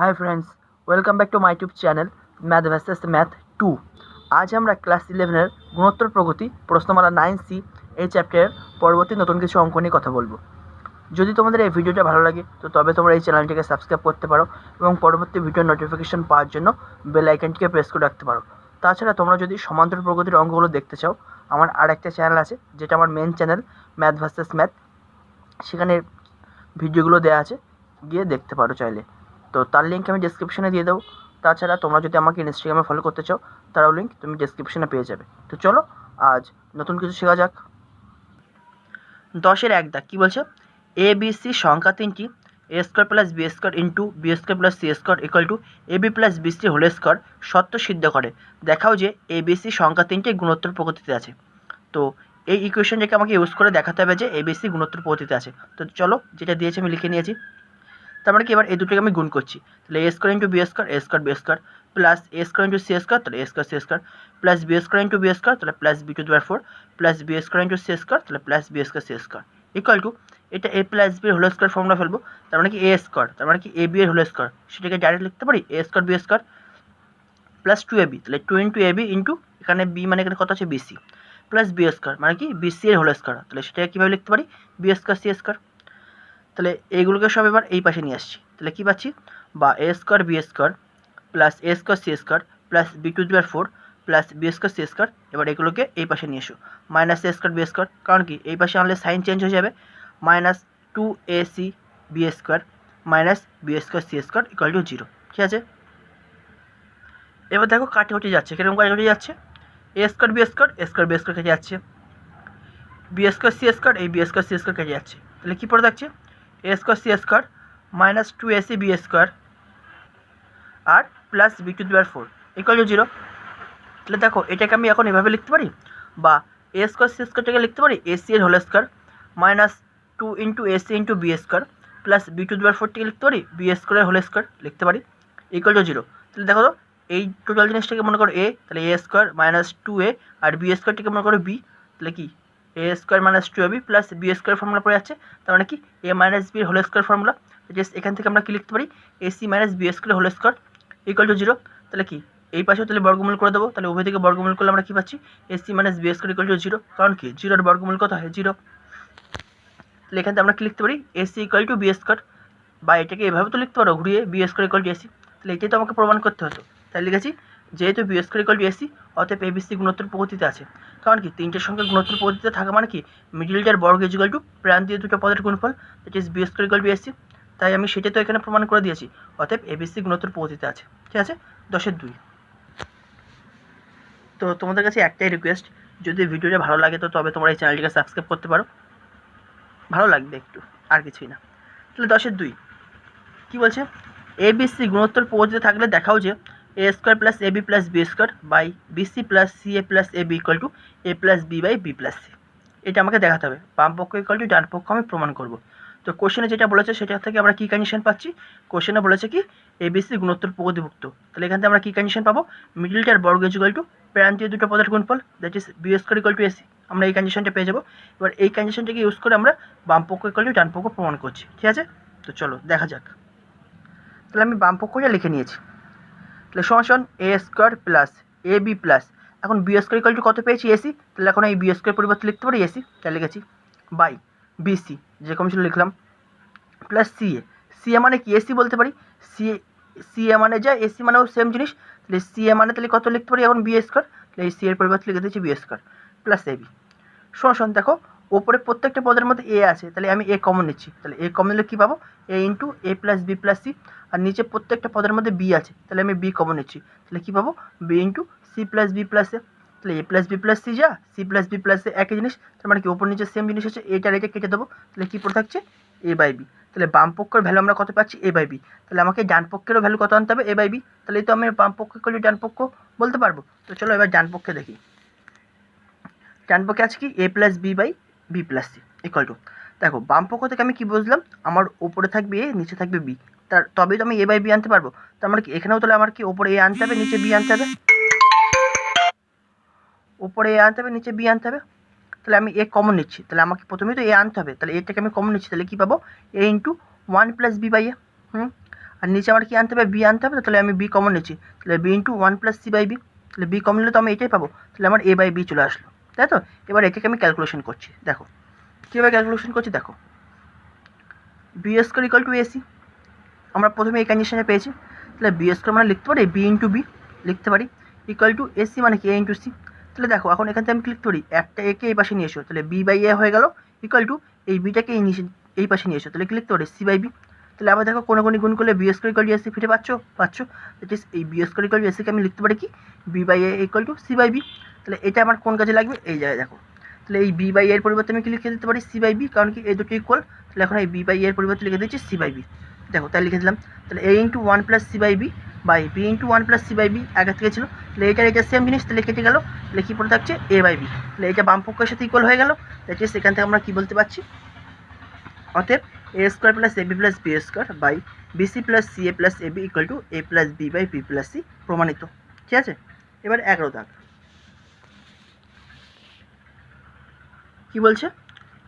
Hi friends, welcome back to my YouTube channel math versus math 2। আজ আমরা class 11-এর গুণোত্তর প্রগতি প্রশ্নমালা 9C এই চ্যাপ্টারের পরবর্তী নতুন কিছু অঙ্ক নিয়ে কথা বলবো। যদি তোমাদের এই ভিডিওটা ভালো লাগে তো তবে তোমরা এই চ্যানেলটিকে সাবস্ক্রাইব করতে পারো এবং পরবর্তী ভিডিওর নোটিফিকেশন পাওয়ার জন্য বেল আইকনটিকে প্রেস করে রাখতে পারো। তাছাড়া তোমরা যদি সমান্তর প্রগতির অঙ্কগুলো দেখতে চাও, আমার আর একটা চ্যানেল আছে যেটা আমার main channel math versus math, সেখানে ভিডিওগুলো দেওয়া আছে, গিয়ে দেখতে পারো চাইলে। তো তার লিঙ্ক আমি ডেসক্রিপশনে দিয়ে দেবো। তাছাড়া তোমরা যদি আমাকে ইনস্টাগ্রামে ফলো করতে চাও তারও লিঙ্ক তুমি ডেসক্রিপশনে পেয়ে যাবে। তো চলো আজ নতুন কিছু শেখা যাক। 10-এর 1 দাগ কী বলছে? এ বি সি সংখ্যা তিনটি a square plus b square into b square plus c square equal to a b plus b c whole square সত্য সিদ্ধ করে দেখাও যে এ বি সি সংখ্যা তিনটি গুণোত্তর প্রগতিতে আছে। তো এই ইকুয়েশনটাকে আমাকে ইউজ করে দেখাতে হবে যে এ বি সি গুণোত্তর প্রগতিতে আছে। তো চলো, যেটা দিয়েছে আমি লিখে নিয়েছি। তার মানে কি, এবার এই দুটোকে আমি গুণ করছি। তাহলে a square into b square a square b square plus a square into c square, তাহলে a square c square plus b square into b square, তাহলে plus b to the power 4 plus b square into c square, তাহলে plus b square c square equal to এটা a plus b whole square formula ফেলবো। তার মানে কি a square, তার মানে কি এ বি এর হোল স্কোয়ার, সেটাকে ডাইরেক্ট লিখতে পারি a square b square plus 2ab, তাহলে 2 ইন্টু এ বি ইন্টু এখানে বি মানে এখানে কত আছে বিসি প্লাস বি স্কোয়ার মানে কি বিসি এর হোল স্কোয়ার, তাহলে সেটাকে কীভাবে লিখতে পারি বি স্কোয়ার সি স্কোয়ার। তাহলে এইগুলোকে সব এবার এই পাশে নিয়ে আসছি। তাহলে কী পাচ্ছি, বা a square b square plus a square c square plus b to the power 4 plus b square c square. এবার এগুলোকে এই পাশে নিয়ে এসো, minus a square b square, কারণ কি এই পাশে আনলে সাইন চেঞ্জ হয়ে যাবে, minus 2ac b square minus B square c square equal to 0। ঠিক আছে, এবার দেখো কাটাকুটি যাচ্ছে, কিরকম কাটাকুটি যাচ্ছে, a square b square a square b square কেটে যাচ্ছে, বি স্কোয়ার সি স্কোয়ার এই বি স্কোয়ার সি স্কোয়ার কেটে যাচ্ছে। তাহলে কী পড়ে থাকছে a square c square minus 2ac b square আর plus b to the power 4 equal to 0। তাহলে দেখো এটাকে আমি এখন এভাবে লিখতে পারি, বা এ স্কোয়ার সি স্কোয়ারটাকে লিখতে পারি এসি এর whole square minus 2 into a c into b square plus b to the power 4টাকে লিখতে পারি বি স্কোয়ারের হোল স্কোয়ার লিখতে পারি ইকুয়াল টু 0। তাহলে দেখো তো এই টোটাল জিনিসটাকে মনে করো এ, তাহলে এ স্কোয়ার মাইনাস 2a আর বি স্কোয়ারটাকে মনে করো বি, তাহলে কি a square minus 2ab plus b square formula পড়ে যাচ্ছে, তার মানে কি a minus b whole square formula. Just এখান থেকে আমরা কি লিখতে পারি a c minus B square whole square equal to 0। তাহলে কি এই পাশেও তাহলে বর্গমূল করে দেবো, তাহলে উভয় থেকে বর্গমূল করলে আমরা কী পাচ্ছি AC minus B square equal to 0, কারণ কি 0-এর বর্গমূল কত হয় 0। তাহলে এখান থেকে আমরা কী লিখতে পারি AC equal to B square, বা এটাকে এভাবে তো লিখতে পারো ঘুরিয়ে B square equal to AC. তাহলে এটাই তো আমাকে প্রমাণ করতে হতো, তাই লিখেছি যেহেতু B square equal to AC অতএব এবিসি গুণোত্তর প্রগতিতে আছে। কারণ কি তিনটের সংখ্যা গুণোত্তর প্রগতিতে থাকা মানে কি মিডিলটার বর্গ ইকুয়াল টু প্রান্তীয় দুটো পদের গুণফল, that is B square equal to AC. তাই আমি সেটাই তো এখানে প্রমাণ করে দিয়েছি, অতএব এবিসি গুণোত্তর প্রগতিতে আছে। ঠিক আছে, 10-এর 2। তো তোমাদের কাছে একটাই রিকোয়েস্ট, যদি ভিডিওটা ভালো লাগে তো তবে তোমরা এই চ্যানেলটিকে সাবস্ক্রাইব করতে পারো, ভালো লাগবে একটু, আর কিছুই না। তাহলে 10-এর 2 কী বলছে, এ বি সি গুণোত্তর প্রগতিতে থাকলে দেখাও যে a square plus a b plus b square by b c plus c a plus a b equal to a plus b by b plus c. এটা আমাকে দেখাতে হবে, বাম পক্ষ ইকুয়াল টু ডান পক্ষ আমি প্রমাণ করব। তো কোশ্চেনে যেটা বলেছে সেটা থেকে আমরা কী কন্ডিশন পাচ্ছি, কোশ্চেনে বলেছে কি এবিসি গুণোত্তর প্রগতিভুক্ত, তাহলে এখান থেকে আমরা কী কন্ডিশন পাবো মিডিলটার বর্গ ইকুয়াল টু প্রান্তীয় দুটো পদের গুণফল, that is B square equal to AC, আমরা এই কন্ডিশনটা পেয়ে যাবো। এবার এই কন্ডিশনটাকে ইউজ করে আমরা বাম পক্ষ ইকুয়াল টু ডান পক্ষ প্রমাণ করছি। ঠিক আছে, তো চলো দেখা যাক। তাহলে আমি বাম পক্ষটা লিখে নিয়েছি, তাহলে সমান এ square plus a b plus, এখন বি স্কোয়ার ইকুয়াল টু কত পেয়েছি এসি, তাহলে এখন এই বি স্কোয়ার পরিবর্তে লিখতে পারি এসি, তাহলে লিখেছি বাই বিসি যেরকম ছিল লিখলাম প্লাস সিএ, সিএ মানে কি এসি বলতে পারি, সিএ মানে যা এসি মানেও সেম জিনিস, তাহলে সিএ মানে তাহলে কত লিখতে পারি এখন বি স্কোয়ার, তাহলে এই সি এর পরিবর্তে লিখে দিয়েছি B square plus a B সমান দেখো ওপরে প্রত্যেকটা পদের মধ্যে এ আছে, তাহলে আমি এ কমন নিচ্ছি, তাহলে এ কমন নিলে কী পাবো এ ইন্টু এ প্লাস বি প্লাস সি, আর নিচে প্রত্যেকটা পদের মধ্যে বি আছে, তাহলে আমি বি কমন নিচ্ছি, তাহলে কী পাবো b into c plus b plus a, তাহলে a plus b plus c যা c plus b plus a একই জিনিস, তার মানে কি ওপর নিচে সেম জিনিস আছে, এটার এটা কেটে দেবো, তাহলে কী পড়ে থাকছে এ বাই বি। তাহলে বাম পক্ষের ভ্যালু আমরা কত পাচ্ছি এ বাই বি, তাহলে আমাকে ডান পক্ষেরও ভ্যালু কত আনতে হবে এ বাই বি, তাহলে এই তো আমি বাম পক্ষ করলে ডান পক্ষ বলতে পারবো। তো চলো এবার ডান পক্ষে দেখি, ডান পক্ষে আছে কি a plus b by b plus c equal to, দেখো বাম পক্ষ থেকে আমি কি বুঝলাম আমার উপরে থাকবে এ নিচে থাকবে বি, তার তবেই তো আমি এ বাই বি আনতে পারবো। তার মানে কি এখানেও তাহলে আমার কি ওপরে এ আনতে হবে নিচে বি আনতে হবে, উপরে এ আনতে হবে নিচে বি আনতে হবে, তাহলে আমি এ কমন নিচ্ছি, তাহলে আমাকে প্রথমেই তো এ আনতে হবে, তাহলে এটাকে আমি কমন নিচ্ছি, তাহলে কী পাবো এ ইন্টু 1 প্লাস বি বাই এ। আর নিচে আমার কি আনতে হবে, বি আনতে হবে। তাহলে আমি বি কমন নিচ্ছি, তাহলে B into one plus C by B. তাহলে বি কমন নিলে তো আমি এটাই পাবো, তাহলে আমার এ বাই বি চলে আসলো, তাই তো। এবার এটাকে আমি ক্যালকুলেশন করছি, দেখো কীভাবে ক্যালকুলেশন করছি। দেখো B square equal to AC, আমরা প্রথমে এই কন্ডিশনে পেয়েছি। তাহলে বি স্কোয়ার মানে লিখতে পারি বি ইন্টু বি লিখতে পারি, ইকুয়াল টু এসি মানে কি এ ইন্টু সি। তাহলে দেখো এখন এখান থেকে আমি লিখতে পারি একটা একে এই পাশে নিয়ে এসো, তাহলে বি বাই এ হয়ে গেল, ইকুয়াল টু এই বিটাকে এই পাশে নিয়ে এসো, তাহলে কি লিখতে পারি সি বাই বি। তাহলে আবার দেখো কোনো গুণ করলে B square equal to AC ফিরে পাচ্ছ। দ্যাট ইজ এই বি স্কোয়ার ইকুয়াল টু এসিকে আমি লিখতে পারি কি B by A equal to C by B. তাহলে এটা আমার কোন কাজে লাগবে, এই জায়গায় দেখো। তাহলে এই বি বাই এর পরিবর্তে আমি কি লিখে দিতে পারি সি বাই বি, কারণ কি এই দুটো ইকুয়াল। তাহলে এখন এই বি বাই এর পরিবর্তে লিখে দিচ্ছি সি বাই বি। দেখো তাই লিখে দিলাম। তাহলে a into one plus C by b by b into one plus C by b আগের থেকে ছিল। তাহলে এটা সেম জিনিস, তাহলে কেটে গেল, তাহলে কী পড়ে থাকছে এ বাই বি। তাহলে এটা বাম পক্ষের সাথে ইকুয়াল হয়ে গেল। দ্যাট ইজ এখান থেকে আমরা কী বলতে পারছি, অতএব a square plus a b plus b square by b c plus c a plus a b equal to a plus b by b plus c প্রমাণিত। ঠিক আছে, এবার 11 দাগ কী বলছে,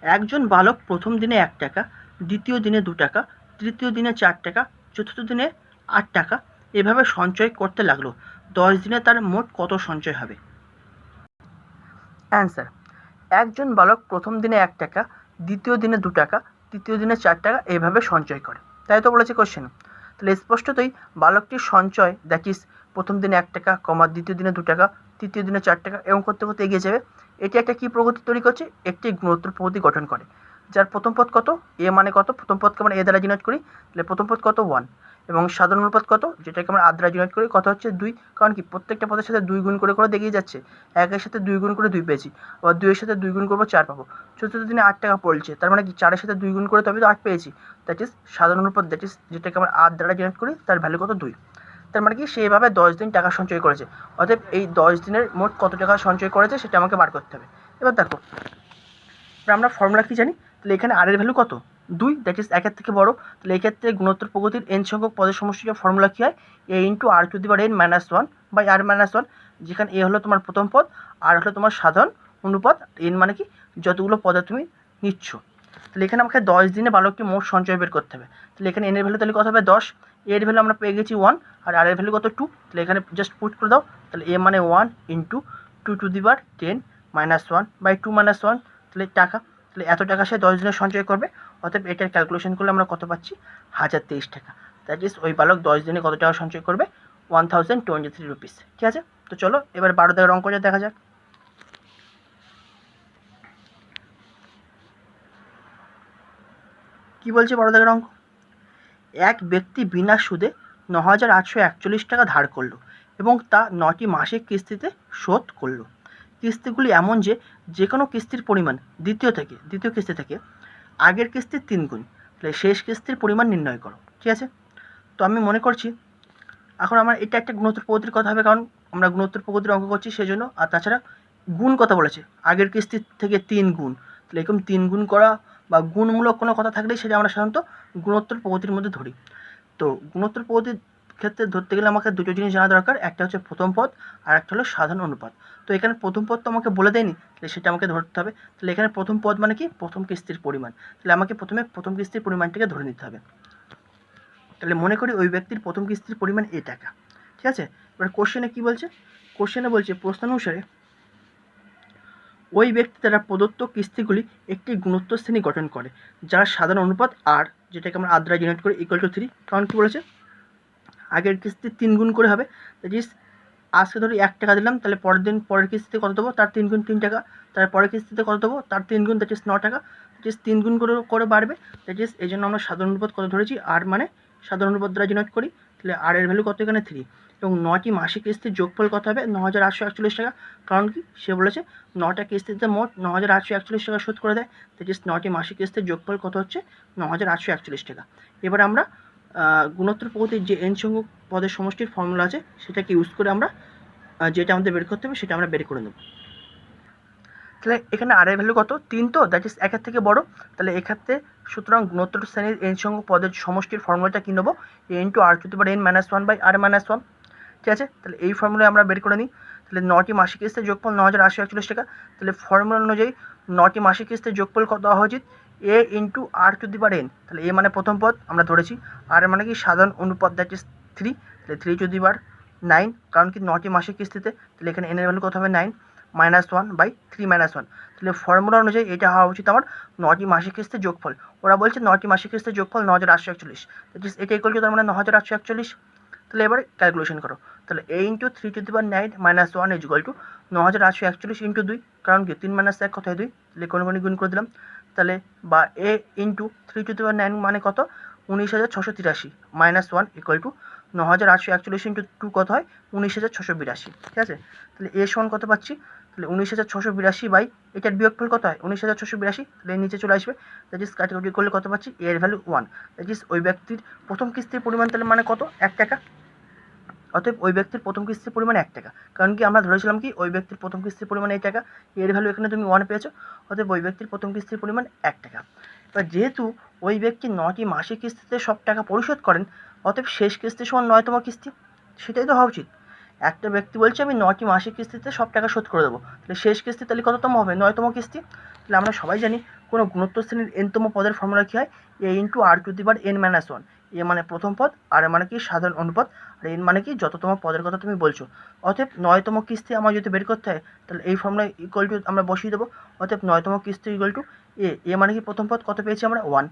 একজন বালক প্রথম দিনে 1 টাকা, দ্বিতীয় দিনে 2 টাকা, তৃতীয় দিনে 4 টাকা, চতুর্থ দিনে 8 টাকা এভাবে সঞ্চয় করতে লাগলো। 10 দিনে তার মোট কত সঞ্চয় হবে? অ্যান্সার, একজন বালক প্রথম দিনে 1 টাকা, দ্বিতীয় দিনে 2 টাকা, তৃতীয় দিনে 4 টাকা এইভাবে সঞ্চয় করে, তাই তো বলেছে কোশ্চেন। তাহলে স্পষ্টতই বালকটির সঞ্চয় দ্যাট ইজ প্রথম দিনে 1 টাকা, দ্বিতীয় দিনে 2 টাকা, তৃতীয় দিনে 4 টাকা এবং করতে করতে এগিয়ে যাবে। এটি একটা কী প্রগতি তৈরি করছে, একটি গুণোত্তর প্রগতি গঠন করে, যার প্রথম পদ কত, এ মানে কত, প্রথম পদকে আমরা এ দ্বারা ডিনোট করি, তাহলে প্রথম পদ কত 1, এবং সাধারণ অনুপাত কত, যেটাকে আমরা আর দ্বারা ডিনোট করি, কত হচ্ছে 2। কারণ কি প্রত্যেকটা পদের সাথে 2 গুণ করে দেখিয়ে যাচ্ছে, 1-এর সাথে 2 গুণ করে 2 পেয়েছি, আবার 2-এর সাথে 2 গুণ করবো 4 পাবো। চতুর্থ দিনে 8 টাকা পড়ছে, তার মানে কি 4-এর সাথে 2 গুণ করে তবে তো 8 পেয়েছি। দ্যাট ইজ সাধারণ অনুপাত, দ্যাট ইজ যেটাকে আমরা আর দ্বারা ডিনোট করি, তার ভ্যালু কত 2। তার মানে কি সেইভাবে 10 দিন টাকা সঞ্চয় করেছে। অতএব এই 10 দিনের মোট কত টাকা সঞ্চয় করেছে সেটা আমাকে বার করতে হবে। এবার দেখো আমরা ফর্মুলা কি জানি, তাহলে এখানে আর এর ভ্যালু কত 2, দ্যাট ইজ 1-এর থেকে বড়। তাহলে এক্ষেত্রে গুণোত্তর প্রগতির n সংখ্যক পদের সমষ্টির ফর্মুলা কী হয়, a into r to the power n minus 1 by r minus 1, যেখানে এ হলো তোমার প্রথম পদ, আর হলো তোমার সাধারণ অনুপাত, n মানে কি যতগুলো পদে তুমি নিচ্ছ। তাহলে এখানে আমাকে 10 দিনে বালকটি মোট সঞ্চয় বের করতে হবে। তাহলে এখানে n এর ভ্যালু তাহলে কত হবে 10, এর ভ্যালু আমরা পেয়ে গেছি 1, আর আর এর ভ্যালু কত 2। তাহলে এখানে জাস্ট পুট করে দাও, তাহলে এ মানে 1 into 2 to the power 10 minus 1 by 2 minus 1, তাহলে টাকা। তাহলে এত টাকা সে 10 দিনে সঞ্চয় করবে। অতএব এটার ক্যালকুলেশন করলে আমরা কত পাচ্ছি, 1023 টাকা। দ্যাট ইজ ওই বালক 10 দিনে কত টাকা সঞ্চয় করবে, 1023 রুপিস। ঠিক আছে, তো চলো এবার 12 দাগের অঙ্কটা দেখা যাক। কি বলছে 12 দাগের অঙ্ক, এক ব্যক্তি বিনা সুদে 9,841 টাকা ধার করলো এবং তা 9টি মাসিক কিস্তিতে শোধ করলো। কিস্তিগুলি এমন যে কোনো কিস্তির পরিমাণ দ্বিতীয় কিস্তি থেকে আগের কিস্তির 3 গুণ, তাহলে শেষ কিস্তির পরিমাণ নির্ণয় করো। ঠিক আছে, তো আমি মনে করছি এখন আমার এটা একটা গুণোত্তর পদ্ধতির কথা হবে, কারণ আমরা গুণোত্তর পদ্ধতির অঙ্ক করছি সেজন্য। আর তাছাড়া গুণ কথা বলেছে, আগের কিস্তির থেকে 3 গুণ, তাহলে এরকম 3 গুণ করা বা গুণমূলক কোনো কথা থাকলে সেটা আমরা সাধারণত গুণোত্তর পদ্ধতির মধ্যে ধরি। তো গুণোত্তর পদ্ধতির ক্ষেত্রে ধরতে গেলে আমাকে দুটো জিনিস জানা দরকার, একটা হচ্ছে প্রথম পদ আর একটা হলো সাধারণ অনুপাত। তো এখানে প্রথম পদ তো আমাকে বলে দেয়নি, তাহলে সেটা আমাকে ধরতে হবে। তাহলে এখানে প্রথম পদ মানে কি প্রথম কিস্তির পরিমাণ, তাহলে আমাকে প্রথমে প্রথম কিস্তির পরিমাণটাকে ধরে নিতে হবে। তাহলে মনে করি ওই ব্যক্তির প্রথম কিস্তির পরিমাণ এ টাকা। ঠিক আছে, এবার কোশ্চেনে কি বলছে, কোশ্চেনে বলছে প্রশ্নানুসারে ওই ব্যক্তি দ্বারা প্রদত্ত কিস্তিগুলি একটি গুণোত্তর শ্রেণী গঠন করে যার সাধারণ অনুপাত আর, যেটাকে আমরা আর দ্বারা জেনারেট করি, ইকুয়াল টু 3। কারণ কি বলেছে আগের কিস্তি 3 গুণ করে হবে, দ্যাট ইজ আজকে ধরি 1 টাকা দিলাম, তাহলে পরের কিস্তিতে কত দেবো, তার 3 গুণ 3 টাকা, তার পরের কিস্তিতে কত দেবো, তার 3 গুণ, দ্যাট ইজ 9 টাকা, দ্যাট ইজ 3 গুণ করে বাড়বে। দ্যাট ইজ এই জন্য আমরা সাধারণ অনুপাত কত ধরেছি, আর মানে সাধারণ অনুপাত দ্বারা জেনারেট করি। তাহলে আর এর ভ্যালু কত এখানে 3, এবং 9টি মাসিক কিস্তির যোগফল কত হবে 9,841 টাকা। কারণ কি সে বলেছে 9টা কিস্তিতে মোট 9,841 টাকা শোধ করে দেয়, দ্যাট ইজ 9টি মাসিক কিস্তির যোগফল কত হচ্ছে 9,841 টাকা। এবার আমরা গুণোত্তর পদ্ধতির যে n সংখ্যক পদের সমষ্টির ফর্মুলা আছে সেটাকে ইউজ করে আমরা যেটা আমাদের বের করতে হবে সেটা আমরা বের করে নেব। তাহলে এখানে আর এর ভ্যালু কত 3, তো দ্যাট ইজ 1-এর থেকে বড়। তাহলে এক্ষেত্রে সুতরাং গুণোত্তর শ্রেণীর n সংখ্যক পদের সমষ্টির ফর্মুলাটা কী নেবো, a into r to the power n minus 1 by r minus 1। ঠিক আছে, তাহলে এই ফর্মুলায় আমরা বের করে নিই। তাহলে 9টি মাসিক কিস্তির যোগফল 9,841 টাকা। তাহলে ফর্মুলা অনুযায়ী 9টি মাসিক কিস্তির যোগফল কত দেওয়া উচিত, a into r to the power n, তাহলে এ মানে প্রথম পদ আমরা ধরেছি, আর মানে কি সাধারণ অনুপাত, দ্যাট ইজ 3, তাহলে 3 টু দি পাওয়ার 9, কারণ কি 9টি মাসিক কিস্তিতে, তাহলে এখানে এনের ভ্যালু কত হবে 9 - 1 বাই 3 - 1, তাহলে ফর্মুলা অনুযায়ী এটা হওয়া উচিত আমার 9টি মাসিক কিস্তির যোগফল। ওরা বলছে 9টি মাসিক কিস্তির যোগফল 9841, দ্যাট ইজ এটা ইকুয়াল টু তার মানে 9841। তাহলে এবার ক্যালকুলেশন করো, তাহলে a into 3 to the power 9 - 1 is equal to 9841 into 2, কারণ কি 3 - 1 কত হয় 2, তাহলে কোনো গুণ করে দিলাম, তাহলে বা এ ইন্টু 3 টু দি পাওয়ার 9 মানে কত 19,683 - 1 ইকুয়াল টু 9841 ইন্টু 2 কত হয় 19,682, ঠিক আছে। তাহলে এ সমান কত পাচ্ছি, তাহলে 19,682 বাই এটার বিয়োগফল কত হয় 19,682, তাহলে এর নিচে চলে আসবে, দ্যাট ইজ কাটাকুটি করলে কত পাচ্ছি এর ভ্যালু 1, দ্যাট ইজ ওই ব্যক্তির প্রথম কিস্তির পরিমাণ তাহলে মানে কত 1 টাকা, অতএব ওই ব্যক্তির প্রথম কিস্তির পরিমাণ 1 টাকা, কারণ কি আমরা ধরেছিলাম কি ওই ব্যক্তির প্রথম কিস্তির পরিমাণ এই টাকা, এর ভ্যালু এখানে তুমি 1 পেয়েছো, অতএব ওই ব্যক্তির প্রথম কিস্তির পরিমাণ 1 টাকা। এবার যেহেতু ওই ব্যক্তি 9টি মাসিক কিস্তিতে সব টাকা পরিশোধ করেন, অতএব শেষ কিস্তি সমান 9তম কিস্তি, সেটাই তো হওয়া উচিত। একটা ব্যক্তি বলছে আমি 9টি মাসিক কিস্তিতে সব টাকা শোধ করে দেবো, তাহলে শেষ কিস্তি তাহলে কততম হবে 9তম কিস্তি। তাহলে আমরা সবাই জানি কোনো গুণোত্তর শ্রেণীর এনতম পদের ফর্মুলা কী হয়, a into r to the power n - 1, a মানে প্রথম পদ, আর মানে কি সাধারণ অনুপাত, আর এন মানে কি যততম পদের কথা তুমি বলছো। অতএব 9তম কিস্তি আমার যদি বের করতে হয়, তাহলে এই ফর্মুলা ইকুয়াল টু আমরা বসিয়ে দেবো, অতএব 9তম কিস্তি ইকুয়াল টু এ মানে কি প্রথম পদ কত পেয়েছি আমরা 1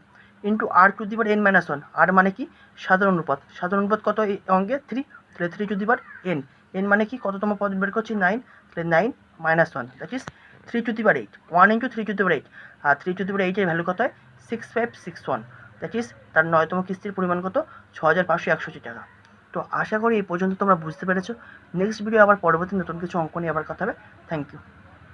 into r to the power n - 1, r মানে কি সাধারণ অনুপাত, সাধারণ অনুপাত কত এই অঙ্কে 3, তাহলে 3 to the power n, n মানে কি কততম পদ বের করছি 9, তাহলে 9 - 1, that is 3 to the power 8, 1 into 3 to the power 8, আর 3 টু দি পাওয়ার 8 এর ভ্যালু কত হয় 6561, দ্যাট ইজ তার 9তম কিস্তির পরিমাণ কত 6,561 টাকা। তো আশা করি এই পর্যন্ত তোমরা বুঝতে পেরেছো। নেক্সট ভিডিও আবার পরবর্তী নতুন কিছু অঙ্ক নিয়ে আবার কথা হবে। Thank you.